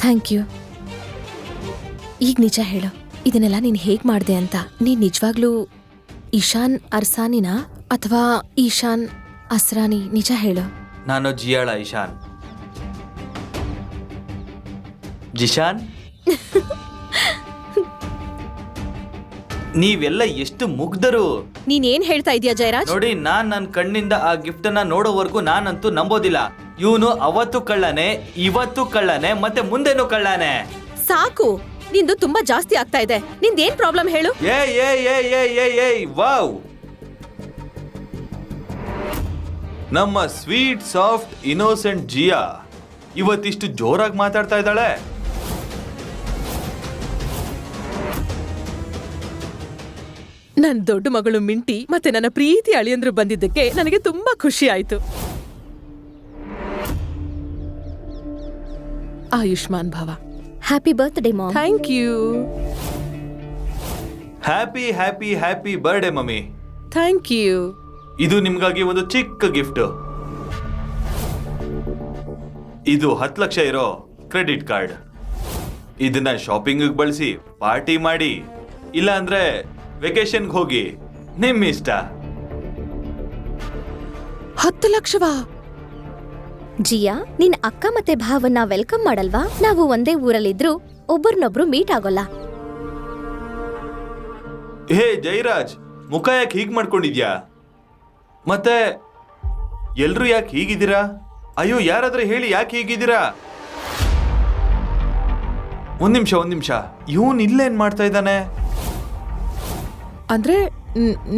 Thank you. ಈಗ ನಿಜ ಹೇಳು, ಇದನ್ನೆಲ್ಲ ನೀನ್ ಹೇಗ್ ಮಾಡ್ದೆ ಅಂತ. ನೀನ್ ನಿಜವಾಗ್ಲೂ ಇಶಾನ್ ಅರ್ಸಾನಿನಾ ಅಥವಾ ಈಶಾನ್ ಅಸ್ರಾನಿ? ನಿಜ ಹೇಳು. ನಾನು ಜಿಯಾಳ ಇಶಾನ್. ಜಿಶಾನ್, ನೀವೆಲ್ಲ ಎಷ್ಟು ಮುಗ್ಧರು. ನೀನೇನ್ ಹೇಳ್ತಾ ಇದೀಯ ಜಯರಾಜ್? ನೋಡಿ, ನನ್ನ ಕಣ್ಣಿಂದ ಆ ಗಿಫ್ಟ್ ಅನ್ನ ನೋಡೋವರೆಗೂ ನಾನಂತೂ ನಂಬೋದಿಲ್ಲ. ಇವನು ಅವತ್ತು ಕಳ್ಳನೆ, ಇವತ್ತು ಕಳ್ಳನೆ, ಮತ್ತೆ ಮುಂದೆನೂ ಕಳ್ಳನೆ. ಸಾಕು, ನಿಂದು ತುಂಬಾ ಜಾಸ್ತಿ ಆಗ್ತಾ ಇದೆ. ನಿಂದೇನ್ ಪ್ರಾಬ್ಲಮ್ ಹೇಳು? ವಾವ್, ನಮ್ಮ ಸ್ವೀಟ್ ಸಾಫ್ಟ್ ಇನ್ನೋಸೆಂಟ್ ಜಿಯಾ ಇವತ್ತಿಷ್ಟು ಜೋರಾಗಿ ಮಾತಾಡ್ತಾ ಇದ್ದಾಳೆ. ನನ್ ದೊಡ್ಡ ಮಗಳು ಮಿಂಟಿ ಮತ್ತೆ ನನ್ನ ಪ್ರೀತಿ ಅಳಿಯಂದ್ರು ಬಂದಿದ್ದಕ್ಕೆ ನನಗೆ ತುಂಬಾ ಖುಷಿ ಆಯ್ತು. ಆಯುಷ್ಮಾನ್ ಭವ. Happy birthday mom. Thank you. Happy happy happy birthday mummy. Thank you. ಇದು ನಿಮ್ಗಾಗಿ ಒಂದು ಚಿಕ್ಕ ಗಿಫ್ಟ್. ಇದು 10 ಲಕ್ಷ ಇರೋ ಕ್ರೆಡಿಟ್ ಕಾರ್ಡ್. ಇದನ್ನ ಶಾಪಿಂಗ್ ಬಳಸಿ ಪಾರ್ಟಿ ಮಾಡಿ, ಇಲ್ಲ ಅಂದ್ರೆ ವೆಕೇಶನ್ಗೆ ಹೋಗಿ, ನಿಮ್ ಇಷ್ಟ. 10 ಲಕ್ಷವಾ? ಜಿಯಾ, ನಿನ್ ಅಕ್ಕ ಮತ್ತೆ ಭಾವನ್ನ ವೆಲ್ಕಮ್ ಮಾಡಲ್ವಾ? ನಾವು ಒಂದೇ ಊರಲ್ಲಿದ್ರು ಒಬ್ಬರನ್ನೊಬ್ರು ಮೀಟ್ ಆಗೋಲ್ಲ. ಹೇ ಜಯರಾಜ್, ಮುಖ ಯಾಕೆ ಹೀಗ್ ಮಾಡ್ಕೊಂಡಿದ್ಯಾ? ಮತ್ತೆ ಎಲ್ರು ಯಾಕೆ ಹೀಗಿದ್ದೀರಾ? ಅಯ್ಯೋ, ಯಾರಾದ್ರೂ ಹೇಳಿ ಯಾಕೆ ಹೀಗಿದ್ದೀರಾ? ಒಂದ್ ನಿಮಿಷ, ಇವನ್ ಇಲ್ಲೇನ್ ಮಾಡ್ತಾ ಇದ್ದಾನೆ? ಅಂದ್ರೆ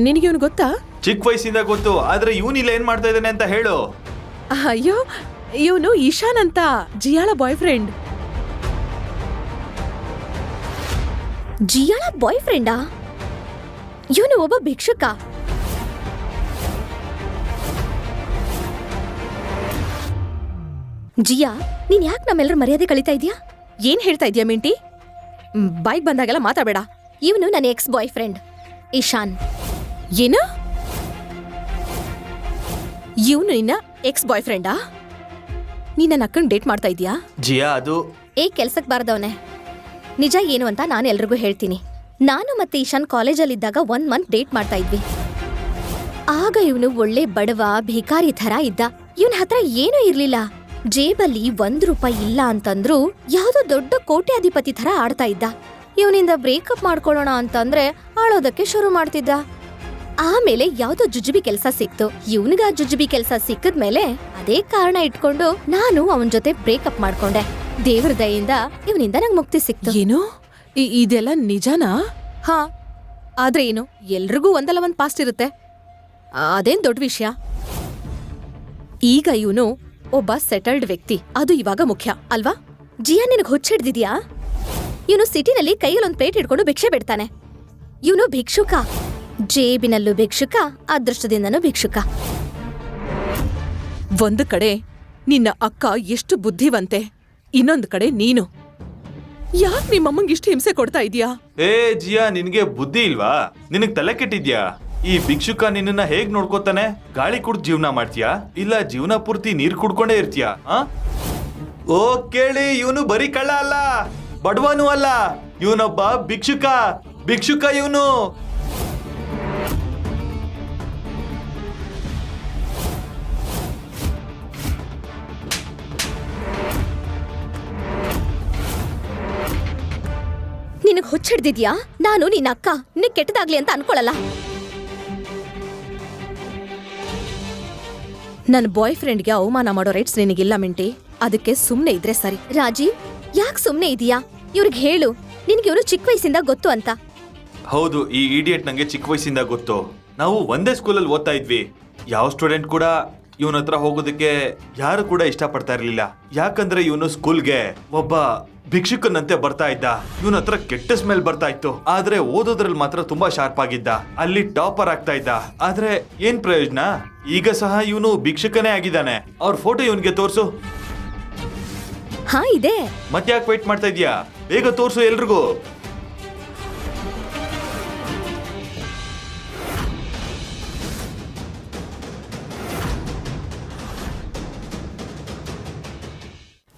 ನಿನಗೆ ಇವನು ಗೊತ್ತಾ? ಚಿಕ್ಕ ವಯಸ್ಸಿಂದ ಗೊತ್ತು, ಆದ್ರೆ ಇವನ್ ಇಲ್ಲ ಏನ್ ಮಾಡ್ತಾ ಇದ್ದಾನೆ ಅಂತ ಹೇಳು. ಅಯ್ಯೋ, ಇವನು ಈಶಾನ್ ಅಂತ, ಜಿಯಾಳ ಬಾಯ್ ಫ್ರೆಂಡ್. ಜಿಯಾಳ ಬಾಯ್ ಫ್ರೆಂಡಾ? ಇವನು ಒಬ್ಬ ಭಿಕ್ಷುಕ. ಜಿಯಾ, ನೀನ್ ಯಾಕೆ ನಮ್ಮೆಲ್ಲರ ಮರ್ಯಾದೆ ಕಳೀತಾ ಇದೀಯಾ? ಏನ್ ಹೇಳ್ತಾ ಇದೀಯ ಮಿಂಟಿ? ಬೈಕ್ ಬಂದಾಗೆಲ್ಲ ಮಾತಾಡಬೇಡ. ಇವನು ನನ್ನ ಎಕ್ಸ್ ಬಾಯ್ ಫ್ರೆಂಡ್ ಇಶಾನ್. ಏನು? ಇವನು ನಿನ್ನ ಎಕ್ಸ್ ಬಾಯ್ ಫ್ರೆಂಡಾ? ನೀನ್ ನನ್ನ ಅಕ್ಕನ್ ಡೇಟ್ ಮಾಡ್ತಾ ಇದೀಯಾ? ಜಿಯಾ, ಅದು ಕೆಲ್ಸಕ್ ಬಾರದವನೆ. ನಿಜ ಏನು ಅಂತ ನಾನು ಎಲ್ರಿಗೂ ಹೇಳ್ತೀನಿ. ನಾನು ಮತ್ತೆ ಇಶಾನ್ ಕಾಲೇಜಲ್ಲಿದ್ದಾಗ 1 ಮಂತ್ ಡೇಟ್ ಮಾಡ್ತಾ ಇದ್ವಿ. ಆಗ ಇವನು ಒಳ್ಳೆ ಬಡವ ಭಿಕಾರಿ ಥರ ಇದ್ದ. ಇವನ್ ಹತ್ರ ಏನೂ ಇರ್ಲಿಲ್ಲ. ಜೇಬಲ್ಲಿ 1 ರೂಪಾಯಿ ಇಲ್ಲ ಅಂತಂದ್ರು ಯಾವ್ದೋ ದೊಡ್ಡ ಕೋಟ್ಯಾಧಿಪತಿ ಥರ ಆಡ್ತಾ ಇದ್ದ. ಇವನಿಂದ ಬ್ರೇಕಪ್ ಮಾಡ್ಕೊಳ್ಳೋಣ ಅಂತಂದ್ರೆ ಆಳೋದಕ್ಕೆ ಶುರು ಮಾಡ್ತಿದ್ದ. ಆಮೇಲೆ ಯಾವ್ದೋ ಜುಜುಬಿ ಕೆಲ್ಸ ಸಿಕ್ತು. ಇವನಿಗ ಜುಜುಬಿ ಕೆಲ್ಸ ಸಿಕ್ಕದ್ಮೇಲೆ ಅದೇ ಕಾರಣ ಇಟ್ಕೊಂಡು ನಾನು ಅವನ್ ಜೊತೆ ಬ್ರೇಕಪ್ ಮಾಡ್ಕೊಂಡೆ. ದೇವ್ರ ದಯೆಯಿಂದ ಇವನಿಂದ ನಂಗೆ ಮುಕ್ತಿ ಸಿಕ್ತು. ಏನು? ಇದೆಲ್ಲ ನಿಜನಾ? ಹಾ, ಆದ್ರೆ ಏನು, ಎಲ್ರಿಗೂ ಒಂದಲ್ಲ ಒಂದ್ ಪಾಸ್ಟ್ ಇರುತ್ತೆ. ಅದೇನ್ ದೊಡ್ಡ ವಿಷಯ. ಈಗ ಇವನು ಒಬ್ಬ ಸೆಟಲ್ಡ್ ವ್ಯಕ್ತಿ, ಅದು ಇವಾಗ ಮುಖ್ಯ ಅಲ್ವಾ? ಜಿಯಾ, ನಿನಗ್ ಹುಚ್ಚಿಡ್ದಿದ್ಯಾ? ಇವನು ಸಿಟಿನಲ್ಲಿ ಕೈಯಲ್ಲೊಂದ್ ಪ್ಲೇಟ್ ಹಿಡ್ಕೊಂಡು ಭಿಕ್ಷೆ ಬಿಡ್ತಾನೆ. ಇವನು ಭಿಕ್ಷುಕ. ಜೇಬಿನಲ್ಲೂ ಭಿಕ್ಷುಕ, ಅದೃಷ್ಟದಿಂದನೂ ಭಿಕ್ಷುಕ. ಒಂದು ಕಡೆ ನಿನ್ನ ಅಕ್ಕ ಎಷ್ಟು ಬುದ್ಧಿವಂತೆ, ಇನ್ನೊಂದು ಕಡೆ ನೀನು. ಯಾಕೆ ನಿಮ್ಮಮ್ಮಂಗೆ ಇಷ್ಟು ಹಿಂಸೆ ಕೊಡ್ತಾ ಇದೀಯಾ? ಜಿಯಾ, ನಿನ್ಗೆ ಬುದ್ಧಿ ಇಲ್ವಾ? ನಿನಗ್ ತಲೆ ಕೆಟ್ಟಿದ್ಯಾ? ಈ ಭಿಕ್ಷುಕ ನಿನ್ನ ಹೇಗ್ ನೋಡ್ಕೋತಾನೆ? ಗಾಳಿ ಕುಡ್ದು ಜೀವನ ಮಾಡ್ತೀಯಾ, ಇಲ್ಲ ಜೀವನ ಪೂರ್ತಿ ನೀರ್ ಕುಡ್ಕೊಂಡೇ ಇರ್ತೀಯಾ? ಓ ಕೇಳಿ, ಇವನು ಬರೀ ಕಳ್ಳ ಅಲ್ಲ, ಬಡವನೂ ಅಲ್ಲ, ಇವನೊಬ್ಬ ಭಿಕ್ಷುಕ ಇವನು. ನಿನಗ್ ಹುಚ್ಚಿಡ್ದಿದ್ಯಾ? ನಾನು ನಿನ್ನ ಅಕ್ಕ, ನಿನಗ್ ಕೆಟ್ಟದಾಗ್ಲಿ ಅಂತ ಅನ್ಕೊಳಲ್ಲ. ನನ್ನ ಬಾಯ್ ಫ್ರೆಂಡ್ಗೆ ಅವಮಾನ ಮಾಡೋ ರೈಟ್ಸ್ ನಿನಗಿಲ್ಲ ಮಿಂಟಿ. ಅದಕ್ಕೆ ಸುಮ್ನೆ ಇದ್ರೆ ಸರಿ. ರಾಜೀವ್, ಯಾಕೆ ಸುಮ್ನೆ ಇದೀಯಾ? ಇವ್ರಿಗೆ ಹೇಳು, ನಿನ್ಗೆ ಇವ್ರು ಚಿಕ್ಕ ವಯಸ್ಸಿಂದ ಗೊತ್ತು ಅಂತ. ಹೌದು, ಈ ಇಡಿಯಟ್ ನಂಗೆ ಚಿಕ್ಕ ವಯಸ್ಸಿಂದ ಗೊತ್ತು. ನಾವು ಒಂದೇ ಸ್ಕೂಲಲ್ಲಿ ಓದ್ತಾ ಇದ್ವಿ. ಯಾವ ಸ್ಟೂಡೆಂಟ್ ಕೂಡ ಇವನ ಹತ್ರ ಹೋಗೋದಕ್ಕೆ ಯಾರು ಕೂಡ ಇಷ್ಟಪಡ್ತಾ ಇರ್ಲಿಲ್ಲ. ಯಾಕಂದ್ರೆ ಇವನು ಸ್ಕೂಲ್ಗೆ ಒಬ್ಬ ಭಿಕ್ಷುಕನಂತೆ ಬರ್ತಾ ಇದ್ದ. ಇವನ ಹತ್ರ ಕೆಟ್ಟ ಸ್ಮೆಲ್ ಬರ್ತಾ ಇತ್ತು. ಆದ್ರೆ ಓದೋದ್ರಲ್ಲಿ ಮಾತ್ರ ತುಂಬಾ ಶಾರ್ಪ್ ಆಗಿದ್ದ. ಅಲ್ಲಿ ಟಾಪರ್ ಆಗ್ತಾ ಇದ್ದ. ಆದ್ರೆ ಏನ್ ಪ್ರಯೋಜನ? ಈಗ ಸಹ ಇವನು ಭಿಕ್ಷುಕನೇ ಆಗಿದ್ದಾನೆ. ಅವ್ರ ಫೋಟೋ ಇವನ್ಗೆ ತೋರ್ಸು. ಹಾ, ಇದೆ. ಮತ್ತ್ಯಾಕೆ ವೇಟ್ ಮಾಡ್ತಾ ಇದ್ಯಾ? ಬೇಗ ತೋರ್ಸು ಎಲ್ರಿಗೂ.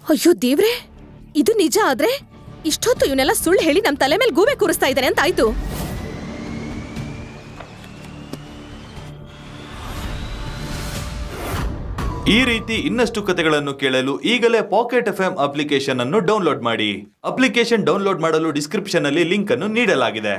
ಅಯ್ಯೋ ದೇವ್ರೆ, ಇದು ನಿಜ ಆದ್ರೆ ಇಷ್ಟೊತ್ತು ಇವನೆಲ್ಲ ಸುಳ್ಳು ಹೇಳಿ ನಮ್ ತಲೆ ಮೇಲೆ ಗೂಬೆ ಕೂರಿಸ್ತಾ ಇದ್ದಾನೆ ಅಂತ ಆಯ್ತು. ಈ ರೀತಿ ಇನ್ನಷ್ಟು ಕಥೆಗಳನ್ನು ಕೇಳಲು ಈಗಲೇ ಪಾಕೆಟ್ ಎಫ್ಎಂ ಅಪ್ಲಿಕೇಶನ್ ಅನ್ನು ಡೌನ್ಲೋಡ್ ಮಾಡಿ. ಅಪ್ಲಿಕೇಶನ್ ಡೌನ್ಲೋಡ್ ಮಾಡಲು ಡಿಸ್ಕ್ರಿಪ್ಷನ್ ಅಲ್ಲಿ ಲಿಂಕ್ ಅನ್ನು ನೀಡಲಾಗಿದೆ.